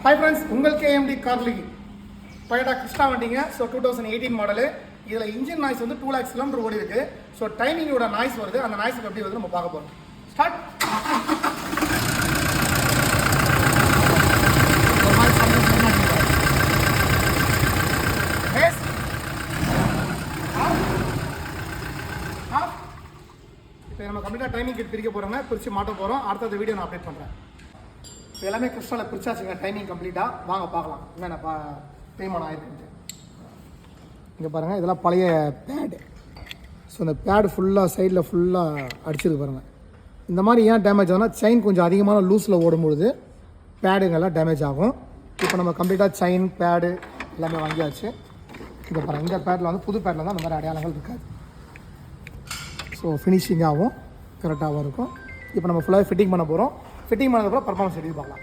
Hi friends, உங்கள் KMT garlic Toyota Crysta வண்டிங்க. So 2018 model. இதில் இன்ஜின் நாய்ஸ் வந்து 2 lakhs கிலோமீட்டர் ஓடி இருக்குது. ஸோ டைமிங்கோட நாய்ஸ் வருது. அந்த நாய்ஸ் எப்படி வருது நம்ம பார்க்க போகிறோம். ஸ்டார்ட். இப்போ நம்ம கம்ப்ளீட்டாக டைமிங் பிரிக்க போகிறோங்க. பிரித்து மாட்ட போகிறோம். அடுத்த வீடியோ நான் அப்டேட் பண்ணுறேன். இப்போ எல்லாமே கிறிஸ்டாவில் பிரிச்சாச்சுங்க. டைமிங் கம்ப்ளீட்டாக. வாங்க பார்க்கலாம் என்னென்ன பேமெண்ட் ஆகிருக்குன்ட்டு. இங்கே பாருங்கள், இதெல்லாம் பழைய பேடு. ஸோ இந்த பேடு ஃபுல்லாக சைடில் ஃபுல்லாக அடிச்சிருக்கு பாருங்கள். இந்த மாதிரி ஏன் டேமேஜ் ஆகும்னா, செயின் கொஞ்சம் அதிகமான லூஸில் ஓடும்பொழுது பேடுங்கெல்லாம் டேமேஜ் ஆகும். இப்போ நம்ம கம்ப்ளீட்டாக செயின் பேடு எல்லாமே வாங்கியாச்சு. இங்கே பாருங்கள், இந்த பேடில் வந்து புது பேடில் தான் அந்த மாதிரி அடையாளங்கள் இருக்காது. ஸோ ஃபினிஷிங்காகவும் கரெக்டாகவும் இருக்கும். இப்போ நம்ம ஃபுல்லாக ஃபிட்டிங் பண்ண போகிறோம். ஃபிட்டிங் பண்ணதுக்கப்புறம் பர்ஃபார்மன்ஸ் எடுத்து பார்க்கலாம்.